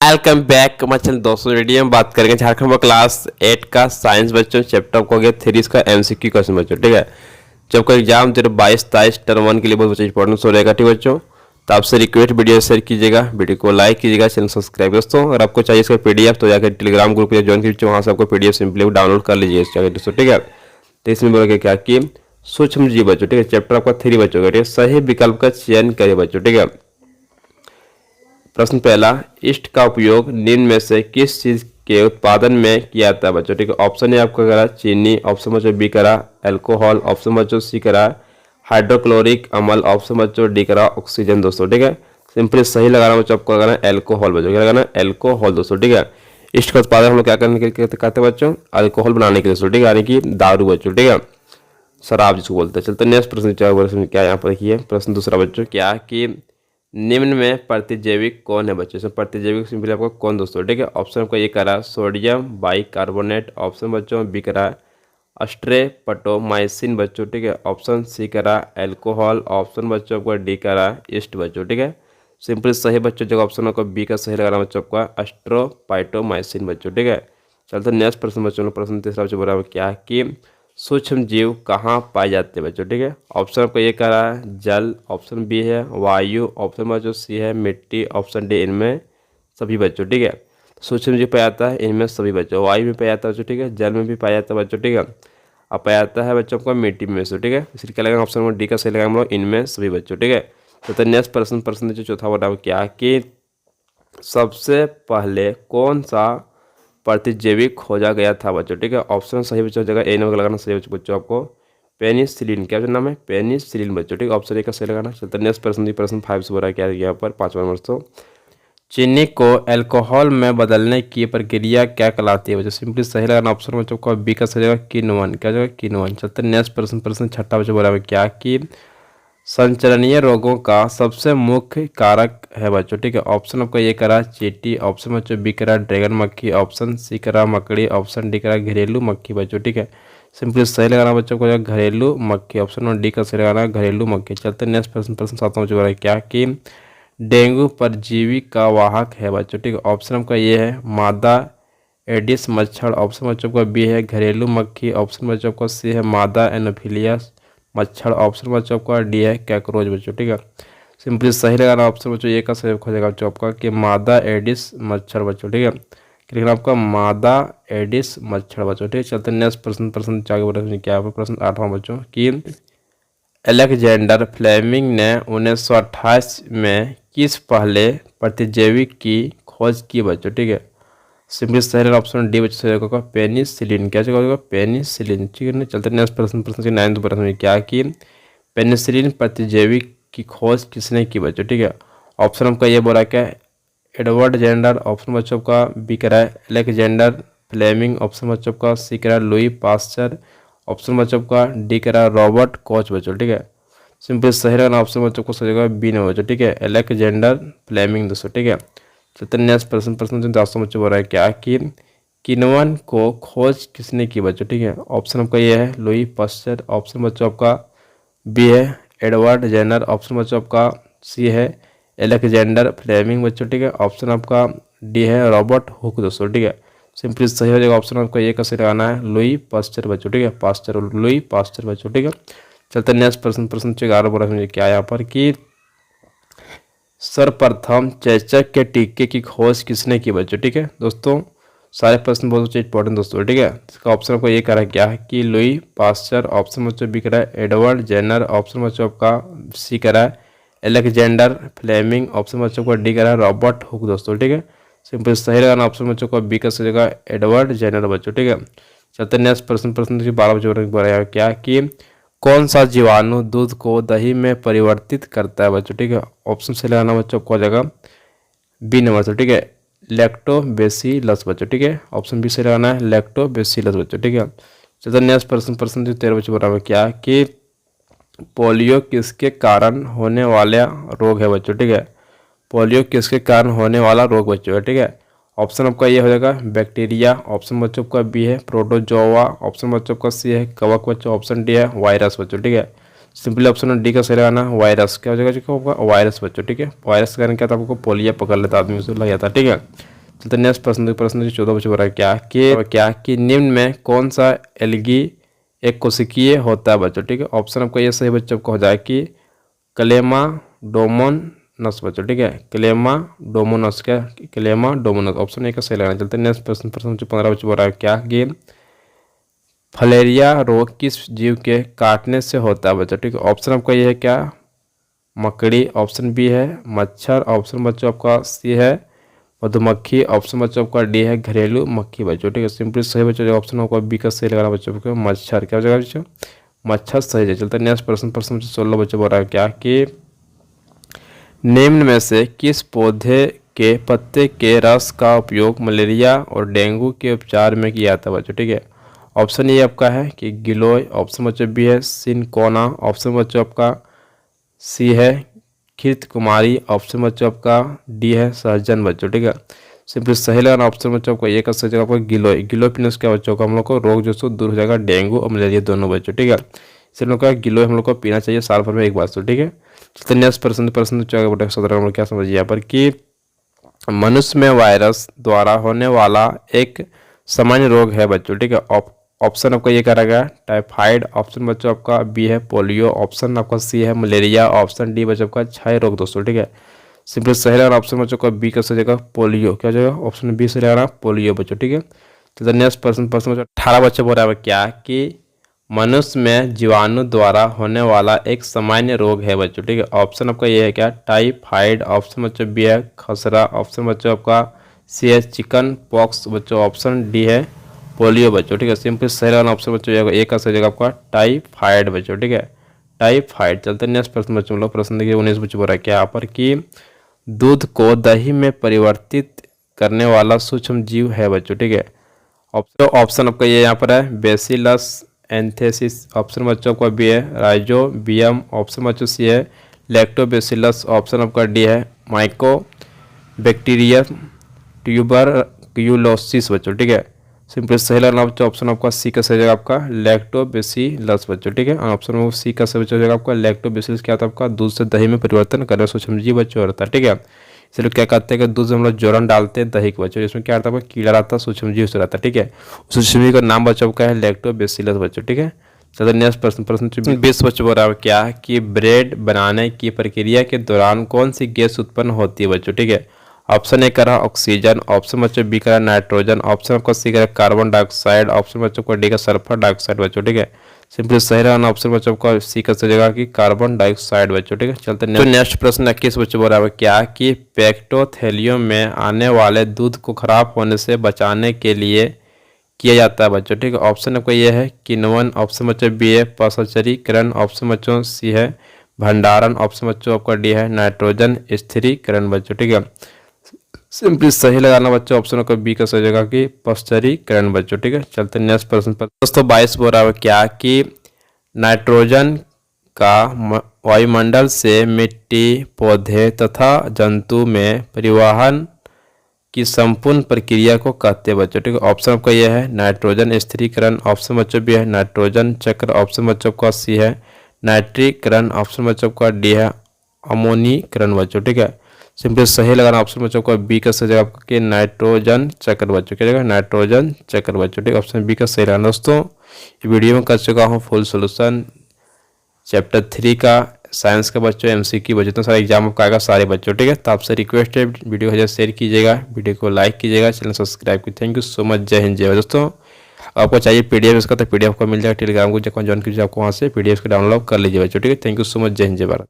Welcome back हमारे channel दोस्तों। Video में बात करेंगे झारखंड बोर्ड क्लास 8 का साइंस बच्चों चैप्टर को गया 3 का एमसीक्यू क्वेश्चन बच्चों। ठीक है, जब का एग्जाम 22-23 टर्म 1 के लिए बहुत बच्चों इंपॉर्टेंस हो रहेगा। ठीक बच्चों, तो आपसे रिक्वेस्ट वीडियो शेयर कीजिएगा, वीडियो को लाइक कीजिएगा, चैनल सब्सक्राइब। दोस्तों अगर आपको चाहिए इसका पीडीएफ तो जाकर टेलीग्राम ग्रुप ज्वाइन कीजिए, वहाँ से आपको पीडीएफ सिंपली डाउनलोड कर लीजिए दोस्तों। ठीक है, तो इसमें बोलोगे क्या कि सूक्ष्म जीव बच्चों। ठीक है, चैप्टर आपका 3 बच्चों का सही विकल्प का चयन करिए बच्चों। ठीक है, प्रश्न पहला, ईस्ट का उपयोग निम्न में से किस चीज के उत्पादन में किया जाता है बच्चों। ठीक है, ऑप्शन ए आपका करा चीनी, ऑप्शन बच्चों बी करा अल्कोहल, ऑप्शन बच्चों सी करा हाइड्रोक्लोरिक अम्ल, ऑप्शन बच्चों डी करा ऑक्सीजन। दोस्तों ठीक है, सिंपली सही लगाना बच्चों, आपको लगाना एल्कोहल बच्चों। क्या लगाना? एल्कोहल दोस्तों। ठीक है, ईस्ट का उत्पादन हम लोग क्या करने के लिए करते हैं बच्चों? अल्कोहल बनाने के लिए दोस्तों। ठीक है, यानी कि दारू बच्चों। ठीक है, शराब जिसको बोलते हैं। चलते नेक्स्ट प्रश्न क्या यहाँ पर देखिए। प्रश्न दूसरा बच्चों, क्या कि निम्न में प्रतिजैविक कौन है बच्चों? इसमें प्रतिजैविक सिंपली आपको कौन दोस्तों। ठीक है, ऑप्शन आपका ये करा सोडियम बाइकार्बोनेट, ऑप्शन बच्चों बी करा अस्ट्रेपटोमाइसिन बच्चों। ठीक है, ऑप्शन सी करा एल्कोहल, ऑप्शन बच्चों आपका डी करा ईस्ट बच्चों। ठीक है, सिंपली सही बच्चों जगह ऑप्शन आपका बी का सही लगाना बच्चों आपका अस्ट्रोपाइटोमाइसिन बच्चों। ठीक है, चलते नेक्स्ट प्रश्न बच्चों। प्रश्न तीसरा बच्चों बोला क्या कि सूक्ष्म जीव कहाँ पाए जाते हैं बच्चों। ठीक है, ऑप्शन आपको ये कह रहा है जल, ऑप्शन बी है वायु, ऑप्शन बच्चों सी है मिट्टी, ऑप्शन डी इनमें सभी बच्चों। ठीक है, सूक्ष्म जीव पाया जाता है इनमें सभी बच्चों। वायु में पाया जाता है बच्चों। ठीक है, जल में भी पाया जाता है बच्चों। ठीक है, अब पाया जाता है बच्चों को मिट्टी में से। ठीक है, इसलिए क्या लगेगा ऑप्शन नंबर डी का सही लगाएंगे हम लोग इनमें सभी बच्चों। ठीक है, तो नेक्स्ट प्रश्न जो चौथा बताओ क्या कि सबसे पहले कौन सा प्रतिजैविक खोजा गया था बच्चों। ठीक है, ऑप्शन सही बच्चों जगह ए नंबर लगाना सही बच्चों आपको पेनिसिलिन। क्या नाम है? पेनिसिलिन बच्चों। ठीक है, ऑप्शन ए का सही लगाना। चलते नेक्स्ट प्रश्न 5 से हो रहा है क्या यहाँ पर 5वां नंबर। तो चीनी को अल्कोहल में बदलने की प्रक्रिया क्या कहलाती है बच्चों? सिंपली सही लगाना ऑप्शन बच्चों को बी का सही लगाना किण्वन। क्या जगह? किण्वन। चलते नेक्स्ट प्रश्न छठा बच्चों बोला क्या कि संचरणीय रोगों का सबसे मुख्य कारक है बच्चों। ठीक है, ऑप्शन आपका ये करा चींटी, ऑप्शन बच्चों बी करा ड्रैगन मक्खी, ऑप्शन सी करा मकड़ी, ऑप्शन डी करा घरेलू मक्खी बच्चों। ठीक है, सिंपली सही लगाना बच्चों को घरेलू मक्खी, ऑप्शन डी का सही लगाना घरेलू मक्खी। चलते नेक्स्ट प्रश्न सातवां बच्चों बोला क्या कि डेंगू परजीवी का वाहक है बच्चों। ठीक है, ऑप्शन आपका ये है मादा एडिस मच्छर, ऑप्शन बच्चों का बी है घरेलू मक्खी, ऑप्शन बच्चों का सी है मादा एनोफिलियस मच्छर, ऑप्शन बच्चों का डी है कैकरोच बच्चों। ठीक है, सिंपली सही लगाना ऑप्शन बच्चों ये का सही खोजेगा बच्चों आपका कि मादा एडिस मच्छर बच्चों। ठीक है, लिखना आपका मादा एडिस मच्छर बच्चों। ठीक है, चलते नेक्स्ट प्रश्न क्या है प्रश्न 8वां बच्चों कि अलेक्जेंडर फ्लेमिंग ने 1928 में किस पहले प्रतिजैविक की खोज की बच्चों। ठीक है, सिंपली सही ऑप्शन डी बच्चों सही होगा पेनिसिलिन। क्या जगह होगा? पेनिसिलिन। ठीक है ना, चलते नेक्स्ट प्रश्न 9 प्रश्न क्या कि पेनिसिलिन प्रतिजैविक की खोज किसने की बच्चों। ठीक है, ऑप्शन आपका ये बोला क्या एडवर्ड जेंडर, ऑप्शन बच्चों का बी करा है अलेक्जेंडर फ्लेमिंग, ऑप्शन बच्चों का सी करा लुई पास्चर, ऑप्शन बच्चों का डी करा रॉबर्ट कोच बच्चों। ठीक है, सिंपल सही रहना ऑप्शन बच्चों को सही होगा बी नंबर बच्चों। ठीक है, अलेक्जेंडर फ्लेमिंग दोस्तों। ठीक है, चलते नेक्स्ट प्रश्न 10 बच्चों बोल रहा है क्या कि किण्वन को खोज किसने की बच्चों। ठीक है, ऑप्शन आपका ये है लुई पास्चर, ऑप्शन बच्चों आपका बी है एडवर्ड जेनर, ऑप्शन बच्चों आपका सी है अलेक्जेंडर फ्लेमिंग बच्चों। ठीक है, ऑप्शन आपका डी है रॉबर्ट हुक दोस्तों। ठीक है, सिंपली सही हो जाएगा ऑप्शन आपका ये का सही लगाना है लुई पास्चर बच्चों। ठीक है, पास्चर लुई पास्चर बच्चों। ठीक है, चलते नेक्स्ट प्रश्न 11 बोला क्या यहाँ पर कि सर्वप्रथम चेचक के टीके की खोज किसने की बच्चों। ठीक है दोस्तों, सारे प्रश्न बहुत इंपॉर्टेंट दोस्तों। ठीक है, इसका ऑप्शन आपको ये करा क्या है कि लुई पास्चर, ऑप्शन बच्चों बी करा है एडवर्ड जेनर, ऑप्शन बच्चों आपका सी करा है अलेक्जेंडर फ्लेमिंग, ऑप्शन बच्चों को डी करा है रॉबर्ट हुक दोस्तों। ठीक है, सिंपल सही लगाना ऑप्शन बच्चों को बी का सही जगह एडवर्ड जेनर बच्चों। ठीक है, चलते नेक्स्ट प्रश्न 12 बच्चों बोला क्या कि कौन सा जीवाणु दूध को दही में परिवर्तित करता है बच्चों। ठीक है, ऑप्शन से लगाना बच्चों को जगह बी नंबर से। ठीक है, लैक्टोबैसिलस बच्चों। ठीक है, ऑप्शन बी से लगाना है लैक्टोबैसिलस बच्चों। ठीक है, चलते नेक्स्ट प्रश्न 13 बच्चों बोला क्या कि पोलियो किसके कारण होने वाला रोग है बच्चों। ठीक है, पोलियो किसके कारण होने वाला रोग बच्चों है। ठीक है, ऑप्शन आपका ये हो जाएगा बैक्टीरिया, ऑप्शन बच्चों का बी है प्रोटोजोआ, ऑप्शन बच्चों का सी है कवक बच्चों, ऑप्शन डी है वायरस बच्चों। ठीक है, सिंपली ऑप्शन डी का सही लगाना वायरस। क्या हो जाएगा जो होगा वायरस बच्चों। ठीक है, वायरस के कारण क्या था आपको पोलियो पकड़ लेता आदमी उसे लग जाता। ठीक है, चलते नेक्स्ट प्रश्न, प्रश्न 14 बच्चों बोला क्या कि निम्न में कौन सा एल्गी एक कोशिकीय होता है बच्चों, ठीक है। ऑप्शन आपका ये सही बच्चों को हो जाए कि क्लेमाडोमोनस बच्चों, ठीक है। क्लेमाडोमोनस, क्या क्लेमाडोमोनस, ऑप्शन ए का सही लगाना। चलते नेक्स्ट प्रश्न, प्रश्न 15 बच्चों बोल रहा है क्या कि फलेरिया रोग किस जीव के काटने से होता है बच्चों, ठीक है। ऑप्शन आपका ये है क्या मकड़ी, ऑप्शन बी है मच्छर, ऑप्शन बच्चों आपका सी है मधुमक्खी, ऑप्शन बच्चों आपका डी है घरेलू मक्खी बच्चों, ठीक है। सिंपली सही बच्चों जो ऑप्शन होगा बी का सही लगाना बच्चों को, मच्छर, क्या हो जाएगा बच्चों मच्छर सही है। चलते नेक्स्ट प्रश्न, प्रश्न 16 बच्चों बोल रहा है क्या कि निम्न में से किस पौधे के पत्ते के रस का उपयोग मलेरिया और डेंगू के उपचार में किया जाता है बच्चों, ठीक है। ऑप्शन ये आपका है कि गिलोय, ऑप्शन बच्चों बी है सिनकोना, ऑप्शन बच्चों आपका सी है खीर्त कुमारी, ऑप्शन बच्चों आपका डी है सहजन बच्चों, ठीक है। सिंपली सही लगाना ऑप्शन बच्चों को, एक सही जगह आपका गिलोय। गिलोय पीने से क्या बच्चों को हम लोग को रोग जो सो दूर हो जाएगा, डेंगू और मलेरिया दोनों बच्चों, ठीक है। इसलिए हम लोग का गिलोय हम लोग को पीना चाहिए साल भर में एक बार, तो ठीक है। चलते नेक्स्ट प्रश्न, प्रश्न 17 हम लोग क्या समझिए यहाँ पर कि मनुष्य में वायरस द्वारा होने वाला एक सामान्य रोग है बच्चों, ठीक है। ऑप्शन आपका ये करेगा टाइफाइड, ऑप्शन बच्चों आपका बी है पोलियो, ऑप्शन आपका सी है मलेरिया, ऑप्शन डी बच्चों आपका क्षय रोग दोस्तों, ठीक है। सिंपली सही लगाना ऑप्शन बच्चों का बी का सही जगह पोलियो, क्या हो जाएगा ऑप्शन बी से लगाना पोलियो बच्चों, ठीक है। तो नेक्स्ट प्रश्न, प्रश्न बच्चों 18 बच्चों बोल रहा है क्या कि मनुष्य में जीवाणु द्वारा होने वाला एक सामान्य रोग है बच्चों, ठीक है। ऑप्शन आपका ये है क्या टाइफाइड, ऑप्शन बच्चों बी है खसरा, ऑप्शन बच्चों आपका सी है चिकन पॉक्स बच्चों, ऑप्शन डी है पोलियो बच्चों, ठीक है। सिंपल सही लगाना ऑप्शन बच्चों एक का सही जगह आपका टाइफाइड बच्चों, ठीक है टाइफाइड। चलते नेक्स्ट प्रश्न बच्चों लोग, प्रश्न देखिए 19 बच्चों बोल रहा है क्या यहाँ पर कि दूध को दही में परिवर्तित करने वाला सूक्ष्म जीव है बच्चों, ठीक है। ऑप्शन आपका ये यहाँ पर है बेसिलस एंथेसिस, ऑप्शन बच्चों का बी है राइजोबियम, ऑप्शन बच्चों सी है लैक्टोबेसिलस, ऑप्शन आपका डी है माइको बैक्टीरियम ट्यूबरक्यूलोसिस बच्चों, ठीक है। सिंपल सही लगाना बच्चों ऑप्शन आपका सी का सही जगह आपका लैक्टोबेसिलस बच्चों, ठीक है। ऑप्शन में सी का सही जगह आपका लैक्टोबेसिलस क्या था आपका दूध से दही में परिवर्तन करने सूक्ष्म जीव बच्चों रहता है, ठीक है। इसलिए क्या कहते हैं कि दूध से हम लोग जोरन डालते हैं दही के बच्चों, इसमें क्या रहता है कीड़ा रहता है सूक्ष्म जीव से रहता है, ठीक है। सूक्ष्म जीव का नाम बच्चों का है लैक्टोबेसिलस बच्चों, ठीक है। चलिए नेक्स्ट प्रश्न, प्रश्न 20 बच्चों बोल रहा है क्या कि ब्रेड बनाने की प्रक्रिया के दौरान कौन सी गैस उत्पन्न होती है बच्चों, ठीक है। ऑप्शन ए करा ऑक्सीजन, ऑप्शन बच्चों बी करा नाइट्रोजन, ऑप्शन आपका सी करा कार्बन डाइऑक्साइड, ऑप्शन बच्चों को डी का सल्फर डाइऑक्साइड बच्चों, ठीक है। सिंपली सही रहना ऑप्शन बच्चों का सी का सही जगह की कार्बन डाइऑक्साइड बच्चों, ठीक है। चलते नेक्स्ट प्रश्न 21 बच्चों बोल रहा है क्या कि पेक्टोथेलियम में आने वाले दूध को खराब होने से बचाने के लिए किया जाता है बच्चों, ठीक है। ऑप्शन आपका ये है किण्वन, ऑप्शन बच्चों बी है पाश्चरीकरण, ऑप्शन बच्चों सी है भंडारण, ऑप्शन बच्चों आपका डी है नाइट्रोजन स्थिरीकरण बच्चों, ठीक है। सिंपली सही लगाना बच्चों ऑप्शन का बी का सही जगह की पाश्चरीकरण बच्चों, ठीक है। चलते नेक्स्ट प्रश्न पर दोस्तों 22 बोल रहा है क्या कि नाइट्रोजन का वायुमंडल से मिट्टी पौधे तथा जंतु में परिवहन की संपूर्ण प्रक्रिया को कहते हैं बच्चों, ठीक है। ऑप्शन आपका यह है नाइट्रोजन स्थिरीकरण, ऑप्शन बच्चों भी है नाइट्रोजन चक्र, ऑप्शन बच्चों का सी है नाइट्रीकरण, ऑप्शन बच्चों का डी है अमोनीकरण बच्चों, ठीक है। सिंपली सही लगाना ऑप्शन बच्चों को बी का सही जगह के नाइट्रोजन चक्र बच्चों, क्या जगह नाइट्रोजन चक्र बच्चों, ठीक है। ऑप्शन बी का सही लगाना दोस्तों। ये वीडियो में कर चुका हूँ फुल सोल्यूशन चैप्टर 3 का साइंस का बच्चों एमसीक्यू बच्चों, तो सारा एग्जाम आपका आएगा सारे बच्चों, ठीक है। तो आपसे रिक्वेस्ट है वीडियो को शेयर कीजिएगा, वीडियो को लाइक कीजिएगा, चैनल सब्सक्राइब कीजिए। थैंक यू सो मच, जय हिंद जय भारत। दोस्तों आपको चाहिए पीडीएफ इसका तो पीडीएफ को मिल जाएगा टेलीग्राम को ज्वाइन कीजिए, आपको वहाँ से पीडीएफ को डाउनलोड कर लीजिए बच्चों, ठीक है। थैंक यू सो मच, जय हिंद जय भारत।